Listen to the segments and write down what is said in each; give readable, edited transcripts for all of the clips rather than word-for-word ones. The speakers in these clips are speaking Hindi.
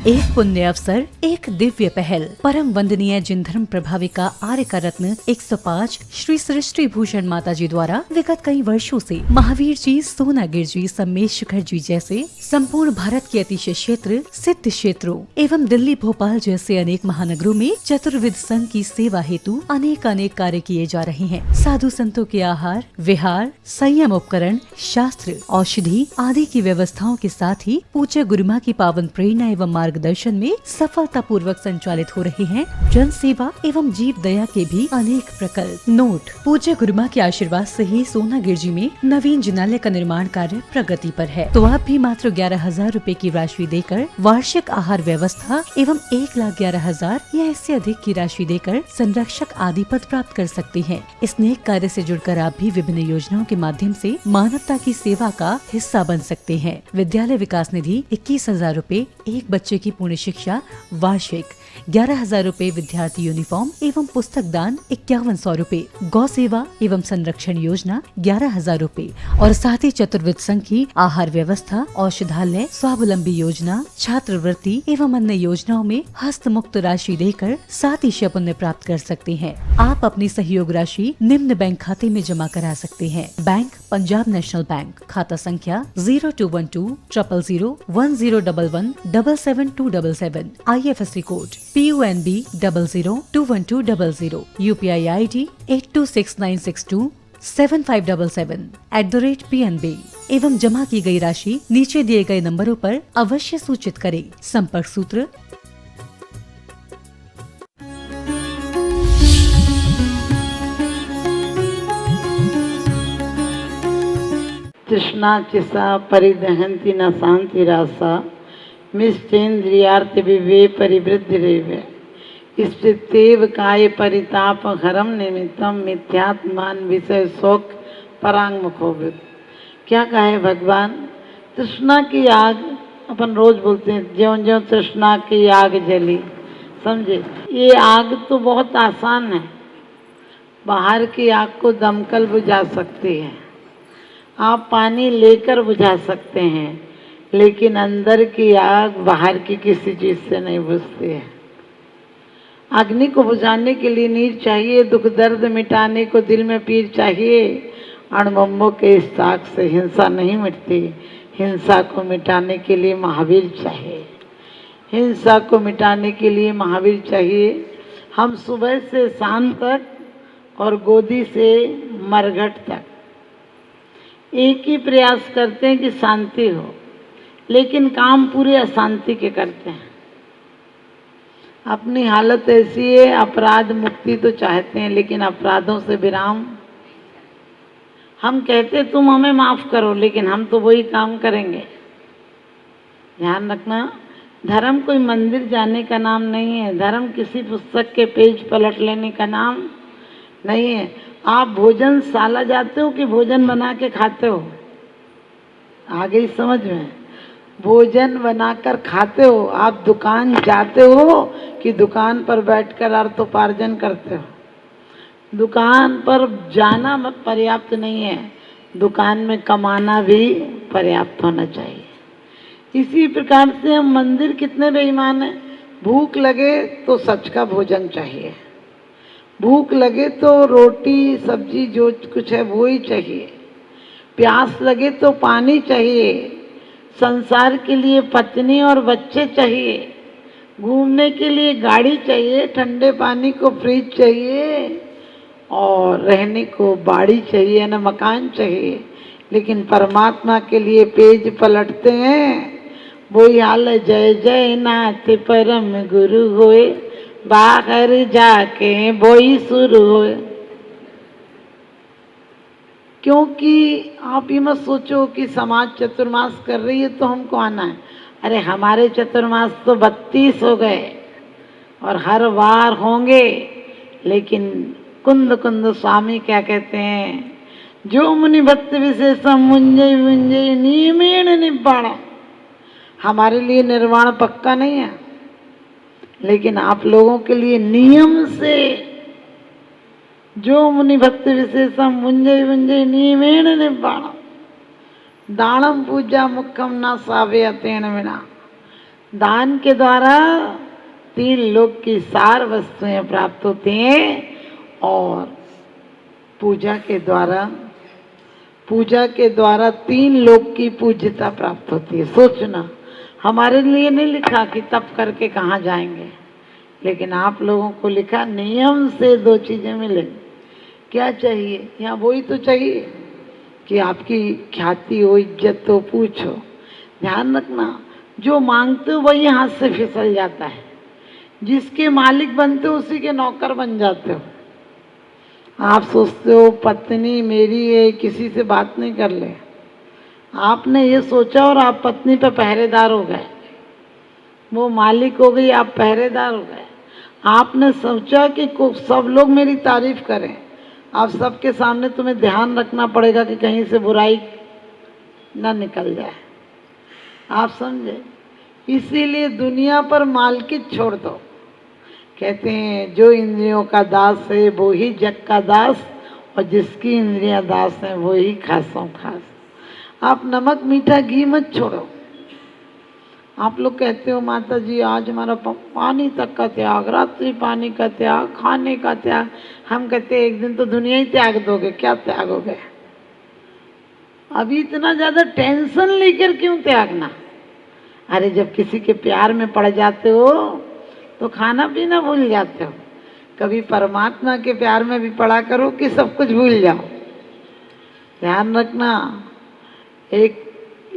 एक पुण्य अवसर, एक दिव्य पहल। परम वंदनीय जिन धर्म प्रभाविका आर्य का रत्न 105 श्री सृष्टि भूषण माता जी द्वारा विगत कई वर्षों से महावीर जी, सोनागिर जी, सम्मेश शिखर जी जैसे संपूर्ण भारत के अतिशय क्षेत्र, सिद्ध क्षेत्रों एवं दिल्ली, भोपाल जैसे अनेक महानगरों में चतुर्विध संघ की सेवा हेतु अनेक कार्य किए जा रहे हैं। साधु संतों के आहार, विहार, संयम उपकरण, शास्त्र, औषधि आदि की व्यवस्थाओं के साथ ही पूज्य गुरुमा की पावन प्रेरणा एवं मार्गदर्शन में सफलता पूर्वक संचालित हो रहे हैं जन सेवा एवं जीव दया के भी अनेक प्रकल्प। नोट: पूज्य गुरुमा के आशीर्वाद से ही सोनागिर जी में नवीन जिनालय का निर्माण कार्य प्रगति पर है। तो आप भी मात्र 11,000 रूपए की राशि देकर वार्षिक आहार व्यवस्था एवं 1,11,000 या इससे अधिक की राशि देकर संरक्षक आदि पद प्राप्त कर सकते हैं। इस नेक कार्य से जुड़कर आप भी विभिन्न योजनाओं के माध्यम से मानवता की सेवा का हिस्सा बन सकते हैं। विद्यालय विकास निधि 21,000 रूपए, एक बच्चे की पूर्ण शिक्षा वार्षिक, 11,000 रूपए विद्यार्थी यूनिफॉर्म एवं पुस्तक दान 5,100 रूपए, गौ सेवा एवं संरक्षण योजना 11,000 रूपए और साथ ही चतुर्विध संघ की आहार व्यवस्था, औषधालय, स्वावलंबी योजना, छात्रवृत्ति एवं अन्य योजनाओं में हस्त मुक्त राशि देकर 7 पुण्य प्राप्त कर सकते हैं। आप अपनी सहयोग राशि निम्न बैंक खाते में जमा करा सकते हैं। बैंक: पंजाब नेशनल बैंक, खाता संख्या 0212 000 1011 77277, IFSC code PUNB 00212000, UPI ID 826962 7577 @PNB एवं जमा की गई राशि नीचे दिए गए नंबरों पर अवश्य सूचित करें। संपर्क सूत्र: तृष्णा चिसा परिदहन्ति न शांति रासा मिष्टेन्द्रियार्थ विवे परिवृद्धि रेवे स्थितेव काय परिताप हरम निमित्तम मिथ्यात्मान विषय शोक परांगमुखोविद। क्या कहे भगवान? तृष्णा की आग, अपन रोज बोलते हैं ज्यों ज्यों तृष्णा की आग जली, समझे? ये आग तो बहुत आसान है, बाहर की आग को दमकल बुझा सकती है, आप पानी लेकर बुझा सकते हैं, लेकिन अंदर की आग बाहर की किसी चीज से नहीं बुझती है। अग्नि को बुझाने के लिए नीर चाहिए, दुख दर्द मिटाने को दिल में पीर चाहिए। अणुबम्बों के इस ताक से हिंसा नहीं मिटती, हिंसा को मिटाने के लिए महावीर चाहिए, हिंसा को मिटाने के लिए महावीर चाहिए। हम सुबह से शाम तक और गोदी से मरघट तक एक ही प्रयास करते हैं कि शांति हो, लेकिन काम पूरे अशांति के करते हैं। अपनी हालत ऐसी है, अपराध मुक्ति तो चाहते हैं, लेकिन अपराधों से विराम। हम कहते तुम हमें माफ करो, लेकिन हम तो वही काम करेंगे। ध्यान रखना, धर्म कोई मंदिर जाने का नाम नहीं है, धर्म किसी पुस्तक के पेज पलट लेने का नाम नहीं है। आप भोजनशाला जाते हो कि भोजन बना के खाते हो? आ गई समझ में? भोजन बनाकर खाते हो। आप दुकान जाते हो कि दुकान पर बैठकर अर्थोपार्जन करते हो? दुकान पर जाना पर्याप्त नहीं है, दुकान में कमाना भी पर्याप्त होना चाहिए। इसी प्रकार से हम मंदिर कितने बेईमान हैं। भूख लगे तो सच का भोजन चाहिए, भूख लगे तो रोटी सब्जी जो कुछ है वो ही चाहिए, प्यास लगे तो पानी चाहिए, संसार के लिए पत्नी और बच्चे चाहिए, घूमने के लिए गाड़ी चाहिए, ठंडे पानी को फ्रिज चाहिए और रहने को बाड़ी चाहिए न मकान चाहिए। लेकिन परमात्मा के लिए पेज पलटते हैं, वही हाल है। जय जय नाथ परम गुरु होए, बाहर जाके वही शुरू होए। क्योंकि आप ये मत सोचो कि समाज चतुर्मास कर रही है तो हमको आना है। अरे हमारे चतुर्मास तो 32 हो गए और हर बार होंगे। लेकिन कुंद कुंद स्वामी क्या कहते हैं? जो मुनि भक्त विशेषम मुंजय मुंजय नियमेण निब्बाण। हमारे लिए निर्वाण पक्का नहीं है, लेकिन आप लोगों के लिए नियम से जो मुनि भक्त विशेषम मुंजय मुंजय नियमेण निब्बाण दानम पूजा मुखम न सावे अतेन विना। दान के द्वारा 3 लोक की सार वस्तुएं प्राप्त होती हैं और पूजा के द्वारा 3 लोक की पूज्यता प्राप्त होती है। सोचना, हमारे लिए नहीं लिखा कि तप करके कहाँ जाएंगे, लेकिन आप लोगों को लिखा नियम से 2 चीजें मिलेंगी। क्या चाहिए? यहाँ वही तो चाहिए कि आपकी ख्याति हो, इज्जत हो, पूछ हो। ध्यान रखना, जो मांगते हो वही हाथ से फिसल जाता है। जिसके मालिक बनते हो उसी के नौकर बन जाते हो। आप सोचते हो पत्नी मेरी है, किसी से बात नहीं कर ले। आपने ये सोचा और आप पत्नी पे पहरेदार हो गए। वो मालिक हो गई, आप पहरेदार हो गए। आपने सोचा कि सब लोग मेरी तारीफ करें। अब सबके सामने तुम्हें ध्यान रखना पड़ेगा कि कहीं से बुराई ना निकल जाए। आप समझे? इसीलिए दुनिया पर मालकित छोड़ दो। कहते हैं जो इंद्रियों का दास है वो ही जग का दास, और जिसकी इंद्रियां दास हैं वो ही खासों खास। आप नमक मीठा घी मत छोड़ो। आप लोग कहते हो माता जी आज हमारा पानी तक का त्याग, रात्रि पानी का त्याग, खाने का त्याग। हम कहते हैं एक दिन तो दुनिया ही त्याग दोगे। क्या त्यागोगे? अभी इतना ज्यादा टेंशन लेकर क्यों त्यागना? अरे जब किसी के प्यार में पड़ जाते हो तो खाना पीना भूल जाते हो। कभी परमात्मा के प्यार में भी पड़ा करो कि सब कुछ भूल जाओ। ध्यान रखना, एक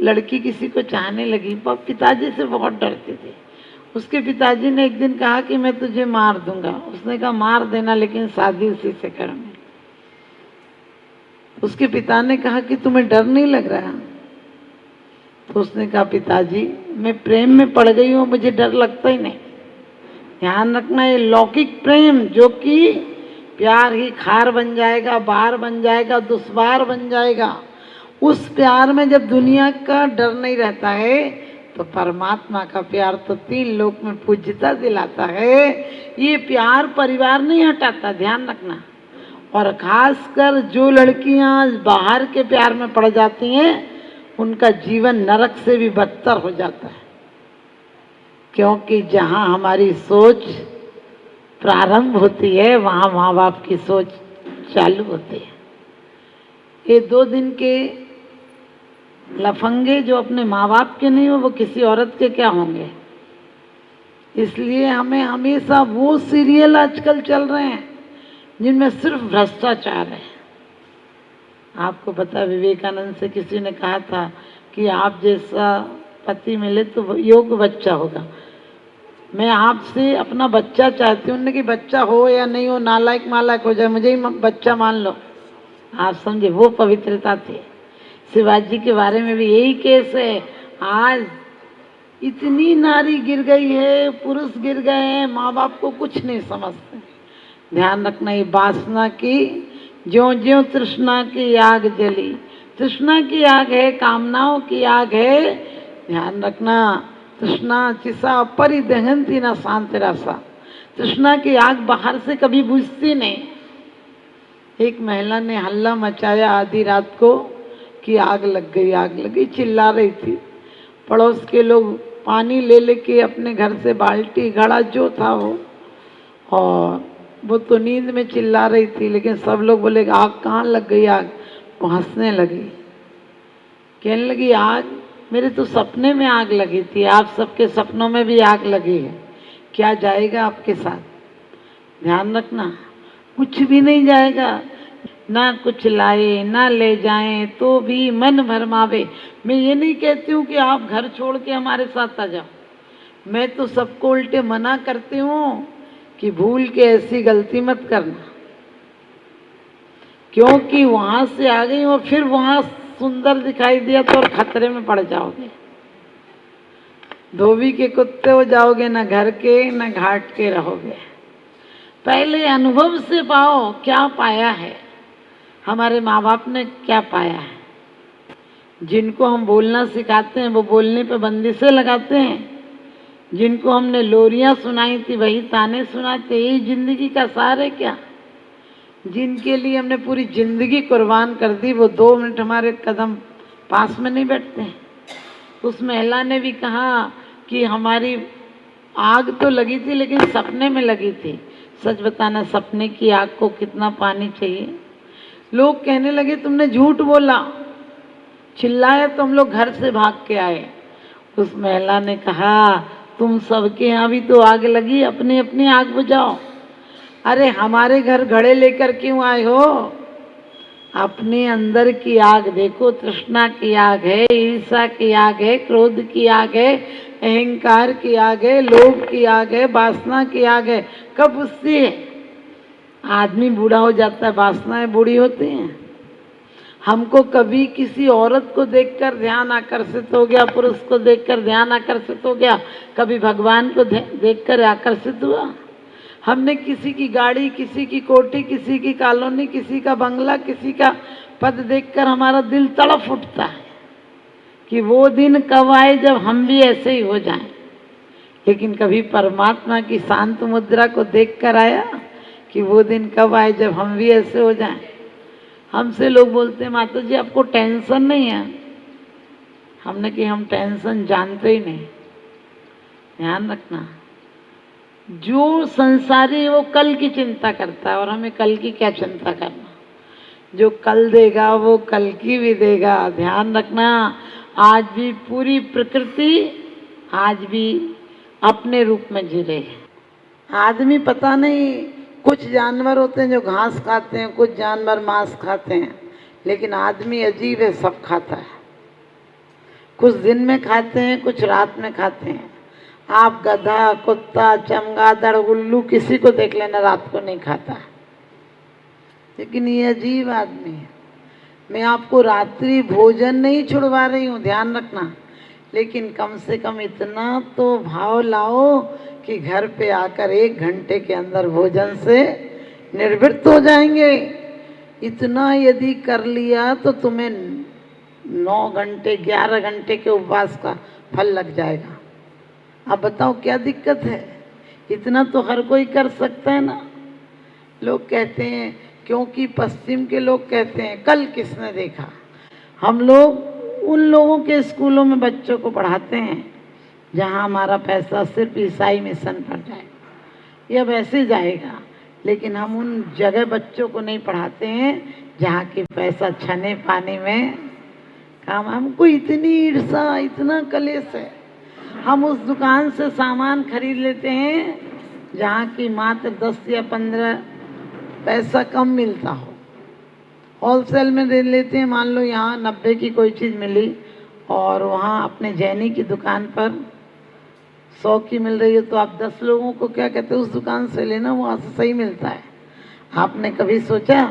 लड़की किसी को चाहने लगी, पर पिताजी से बहुत डरती थी। उसके पिताजी ने एक दिन कहा कि मैं तुझे मार दूंगा। उसने कहा मार देना, लेकिन शादी उसी से करूंगी। उसके पिता ने कहा कि तुम्हें डर नहीं लग रहा? तो उसने कहा पिताजी मैं प्रेम में पड़ गई हूँ, मुझे डर लगता ही नहीं। ध्यान रखना, ये लौकिक प्रेम जो कि प्यार ही खार बन जाएगा, बार बन जाएगा, दुश्वार बन जाएगा। उस प्यार में जब दुनिया का डर नहीं रहता है तो परमात्मा का प्यार तो 3 लोक में पूज्यता दिलाता है। ये प्यार परिवार नहीं हटाता, ध्यान रखना। और खासकर जो लड़कियां बाहर के प्यार में पड़ जाती हैं उनका जीवन नरक से भी बदतर हो जाता है, क्योंकि जहां हमारी सोच प्रारंभ होती है वहां माँ बाप की सोच चालू होती है। ये 2 दिन के लफंगे जो अपने माँ बाप के नहीं हो वो किसी औरत के क्या होंगे? इसलिए हमें हमेशा वो सीरियल आजकल चल रहे हैं जिनमें सिर्फ भ्रष्टाचार है। आपको पता, विवेकानंद से किसी ने कहा था कि आप जैसा पति मिले तो योग्य बच्चा होगा। मैं आपसे अपना बच्चा चाहती हूँ, कि बच्चा हो या नहीं हो, नालायक मालायक हो जाए, मुझे ही बच्चा मान लो। आप समझे, वो पवित्रता थी। शिवाजी के बारे में भी यही केस है। आज इतनी नारी गिर गई है, पुरुष गिर गए हैं, माँ बाप को कुछ नहीं समझते। ध्यान रखना, ये वासना की ज्यों ज्यों तृष्णा की आग जली। तृष्णा की आग है, कामनाओं की आग है। ध्यान रखना, तृष्णा चिसा परिदहंती ना शांति रसा। तृष्णा की आग बाहर से कभी बुझती नहीं। एक महिला ने हल्ला मचाया आधी रात को कि आग लग गई, आग लग गई, चिल्ला रही थी। पड़ोस के लोग पानी ले लेके अपने घर से बाल्टी घड़ा जो था वो, और वो तो नींद में चिल्ला रही थी, लेकिन सब लोग बोले आग कहाँ लग गई आग। वो हंसने लगी, कहने लगी आग मेरे तो सपने में आग लगी थी, आप सबके सपनों में भी आग लगी है, क्या जाएगा आपके साथ? ध्यान रखना, कुछ भी नहीं जाएगा। ना कुछ लाए ना ले जाएं तो भी मन भरमावे। मैं ये नहीं कहती हूँ कि आप घर छोड़ के हमारे साथ आ जाओ। मैं तो सबको उल्टे मना करती हूँ कि भूल के ऐसी गलती मत करना, क्योंकि वहां से आ गई और फिर वहां सुंदर दिखाई दिया तो और खतरे में पड़ जाओगे। धोबी के कुत्ते हो जाओगे, ना घर के ना घाट के रहोगे। पहले अनुभव से पाओ क्या पाया है, हमारे माँ बाप ने क्या पाया है। जिनको हम बोलना सिखाते हैं वो बोलने पे बंदिशें लगाते हैं। जिनको हमने लोरियां सुनाई थी वही ताने सुनाते। यही जिंदगी का सार है क्या? जिनके लिए हमने पूरी जिंदगी कुर्बान कर दी वो 2 मिनट हमारे कदम पास में नहीं बैठते हैं। उस महिला ने भी कहा कि हमारी आग तो लगी थी लेकिन सपने में लगी थी। सच बताना, सपने की आग को कितना पानी चाहिए। लोग कहने लगे तुमने झूठ बोला, चिल्लाया तो हम लोग घर से भाग के आए। उस महिला ने कहा तुम सबके यहाँ भी तो आग लगी, अपनी अपनी आग बुझाओ। अरे हमारे घर घड़े लेकर क्यों आए हो? अपने अंदर की आग देखो। तृष्णा की आग है, ईर्ष्या की आग है, क्रोध की आग है, अहंकार की आग है, लोभ की आग है, वासना की आग है। कब बुझती है? आदमी बूढ़ा हो जाता है, वासनाएं बूढ़ी होती हैं। हमको कभी किसी औरत को देखकर ध्यान आकर्षित हो गया, पुरुष को देखकर ध्यान आकर्षित हो गया, कभी भगवान को देखकर आकर्षित हुआ? हमने किसी की गाड़ी, किसी की कोठी, किसी की कॉलोनी, किसी का बंगला, किसी का पद देखकर हमारा दिल तड़प उठता है कि वो दिन कब आए जब हम भी ऐसे ही हो जाएं। लेकिन कभी परमात्मा की शांत मुद्रा को देखकर आया कि वो दिन कब आए जब हम भी ऐसे हो जाएं। हमसे लोग बोलते हैं माता जी आपको टेंशन नहीं है। हमने कि हम टेंशन जानते ही नहीं। ध्यान रखना, जो संसारी है वो कल की चिंता करता है, और हमें कल की क्या चिंता करना। जो कल देगा वो कल की भी देगा। ध्यान रखना, आज भी पूरी प्रकृति आज भी अपने रूप में जी रही है। आदमी पता नहीं, कुछ जानवर होते हैं जो घास खाते हैं, कुछ जानवर मांस खाते हैं, लेकिन आदमी अजीब है, सब खाता है। कुछ दिन में खाते हैं, कुछ रात में खाते हैं। आप गधा, कुत्ता, चमगादड़, उल्लू किसी को देख लेना रात को नहीं खाता, लेकिन ये अजीब आदमी है। मैं आपको रात्रि भोजन नहीं छुड़वा रही हूँ, ध्यान रखना, लेकिन कम से कम इतना तो भाव लाओ कि घर पे आकर 1 घंटे के अंदर भोजन से निर्वृत्त हो जाएंगे। इतना यदि कर लिया तो तुम्हें 9 घंटे 11 घंटे के उपवास का फल लग जाएगा। अब बताओ क्या दिक्कत है? इतना तो हर कोई कर सकता है ना। लोग कहते हैं, क्योंकि पश्चिम के लोग कहते हैं कल किसने देखा। हम लोग उन लोगों के स्कूलों में बच्चों को पढ़ाते हैं जहां हमारा पैसा सिर्फ ईसाई मिशन पर जाए या वैसे जाएगा, लेकिन हम उन जगह बच्चों को नहीं पढ़ाते हैं जहाँ की पैसा छने पानी में काम। हमको इतनी ईर्ष्या, इतना कलेश है। हम उस दुकान से सामान खरीद लेते हैं जहाँ की मात्र 10 या 15 पैसा कम मिलता हो, होलसेल में दे लेते हैं। मान लो यहाँ 90 की कोई चीज़ मिली और वहाँ अपने जैनी की दुकान पर 100 की मिल रही है, तो आप 10 लोगों को क्या कहते हैं, उस दुकान से लेना, वहाँ से सही मिलता है। आपने कभी सोचा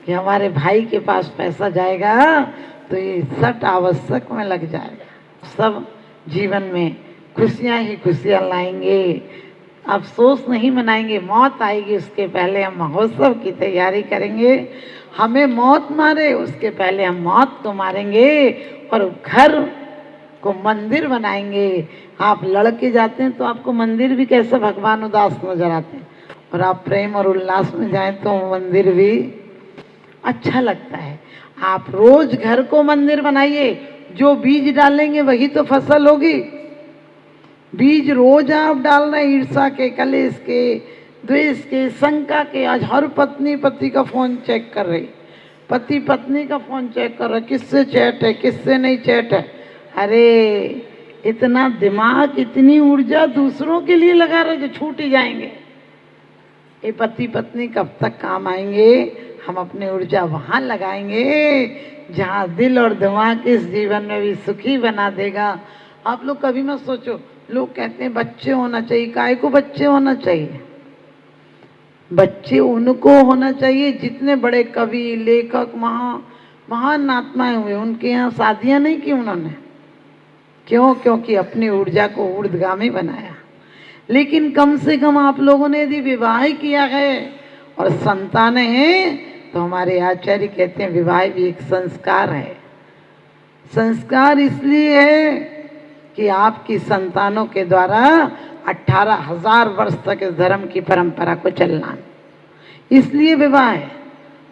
कि हमारे भाई के पास पैसा जाएगा तो ये सट आवश्यक में लग जाएगा। सब जीवन में खुशियाँ ही खुशियाँ लाएंगे, अफसोस नहीं मनाएंगे। मौत आएगी उसके पहले हम महोत्सव की तैयारी करेंगे। हमें मौत मारे उसके पहले हम मौत को मारेंगे और घर को मंदिर बनाएंगे। आप लड़के जाते हैं तो आपको मंदिर भी कैसे भगवान उदास नजर आते हैं, और आप प्रेम और उल्लास में जाएं तो मंदिर भी अच्छा लगता है। आप रोज घर को मंदिर बनाइए। जो बीज डालेंगे वही तो फसल होगी। बीज रोज आप डाल रहे हैं ईर्ष्या के, कलेश के, द्वेष के, शंका के। आज हर पत्नी पति का फोन चेक कर रही, पति पत्नी का फोन चेक कर रहा, किससे चैट है, किससे नहीं चैट है। अरे इतना दिमाग, इतनी ऊर्जा दूसरों के लिए लगा रहे जो छूट ही जाएंगे। ये पति पत्नी कब तक काम आएंगे? हम अपनी ऊर्जा वहाँ लगाएंगे जहाँ दिल और दिमाग इस जीवन में भी सुखी बना देगा। आप लोग कभी मत सोचो, लोग कहते हैं बच्चे होना चाहिए। काहे को बच्चे होना चाहिए? बच्चे उनको होना चाहिए जितने बड़े कवि, लेखक, महान आत्माएं हुए, उनके यहाँ शादियाँ नहीं की उन्होंने। क्यों? क्योंकि अपनी ऊर्जा को ऊर्ध्वगामी बनाया। लेकिन कम से कम आप लोगों ने यदि विवाह किया है और संतानें हैं तो हमारे आचार्य कहते हैं विवाह भी एक संस्कार है। संस्कार इसलिए है कि आपकी संतानों के द्वारा 18,000 वर्ष तक इस धर्म की परंपरा को चलना, इसलिए विवाह है।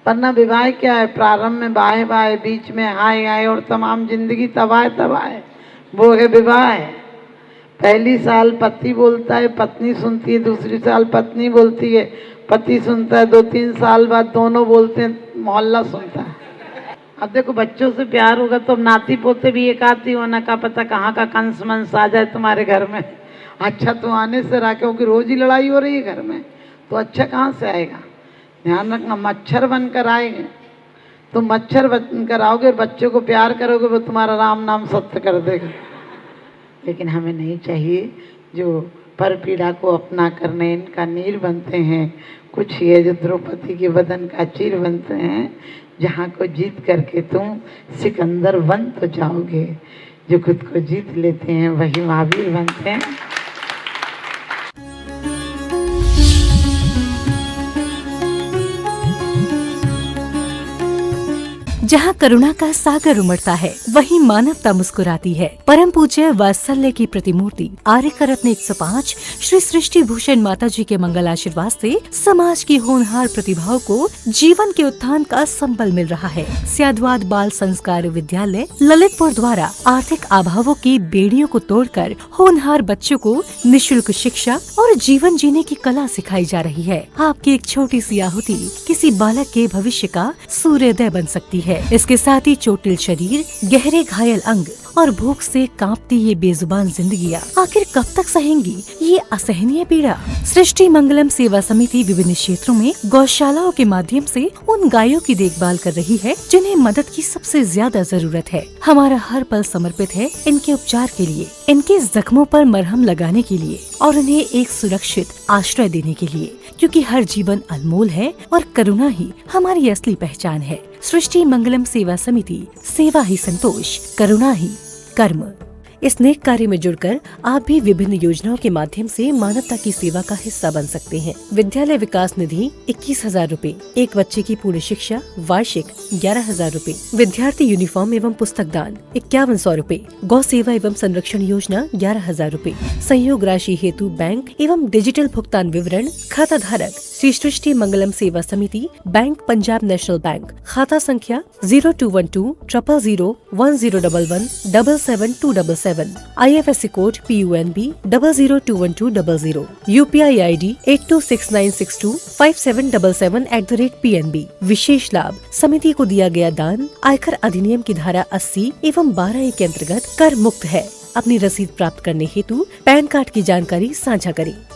वरना विवाह क्या है? प्रारंभ में बाहे बाहे, बीच में हाय हाय और तमाम जिंदगी तबाह तबाह है, वो है विवाह है। पहली साल पति बोलता है, पत्नी सुनती है, दूसरी साल पत्नी बोलती है, पति सुनता है, 2-3 साल बाद दोनों बोलते हैं, मोहल्ला सुनता है। अब देखो बच्चों से प्यार होगा तो नाती पोते भी एक आती होना का पता कहाँ का कंस मंस आ जाए तुम्हारे घर में। अच्छा तो आने से रहा, क्योंकि रोज ही लड़ाई हो रही है घर में, तो अच्छा कहाँ से आएगा। ध्यान रखना, मच्छर बनकर आएंगे, तुम मच्छर बनकर आओगे, बच्चों को प्यार करोगे, वो तुम्हारा राम नाम सत्य कर देगा। लेकिन हमें नहीं चाहिए जो पर पीड़ा को अपना करने इनका नीर बनते हैं। कुछ ये जो द्रौपदी के बदन का चीर बनते हैं, जहाँ को जीत करके तुम सिकंदर बन तो जाओगे। जो खुद को जीत लेते हैं वही महावीर बनते हैं। जहाँ करुणा का सागर उमड़ता है वहीं मानवता मुस्कुराती है। परम पूज्य वात्सल्य की प्रतिमूर्ति आर्यका रत्न 105 श्री सृष्टि भूषण माता जी के मंगल आशीर्वाद से समाज की होनहार प्रतिभाओं को जीवन के उत्थान का संबल मिल रहा है। स्याद्वाद बाल संस्कार विद्यालय ललितपुर द्वारा आर्थिक अभावों की बेड़ियों को तोड़कर होनहार बच्चों को निःशुल्क शिक्षा और जीवन जीने की कला सिखाई जा रही है। आपकी एक छोटी सी आहुति किसी बालक के भविष्य का सूर्योदय बन सकती है। इसके साथ ही चोटिल शरीर, गहरे घायल अंग और भूख से कांपती ये बेजुबान जिंदगियां आखिर कब तक सहेंगी ये असहनीय पीड़ा। सृष्टि मंगलम सेवा समिति विभिन्न क्षेत्रों में गौशालाओं के माध्यम से उन गायों की देखभाल कर रही है जिन्हें मदद की सबसे ज्यादा जरूरत है। हमारा हर पल समर्पित है इनके उपचार के लिए, इनके जख्मों पर मरहम लगाने के लिए और उन्हें एक सुरक्षित आश्रय देने के लिए, क्योंकि हर जीवन अनमोल है और करुणा ही हमारी असली पहचान है। सृष्टि मंगलम सेवा समिति, सेवा ही संतोष, करुणा ही कर्म। इस नेक कार्य में जुड़कर आप भी विभिन्न योजनाओं के माध्यम से मानवता की सेवा का हिस्सा बन सकते हैं। विद्यालय विकास निधि 21,000 रूपए, एक बच्चे की पूर्ण शिक्षा वार्षिक 11,000 रूपए, विद्यार्थी यूनिफॉर्म एवं पुस्तक दान 5100 रूपए, गौ सेवा एवं संरक्षण योजना 11,000 रूपए, संयोग राशि हेतु बैंक एवं डिजिटल भुगतान विवरण, खाता धारक श्री सृष्टि मंगलम सेवा समिति, बैंक पंजाब नेशनल बैंक, खाता संख्या 0212 000 1011 77277, IFSC code PUNB 0021200, UPI ID 8269625777@PNB। विशेष लाभ, समिति को दिया गया दान आयकर अधिनियम की धारा 80 एवं 12A के अंतर्गत कर मुक्त है। अपनी रसीद प्राप्त करने हेतु पैन कार्ड की जानकारी साझा करें।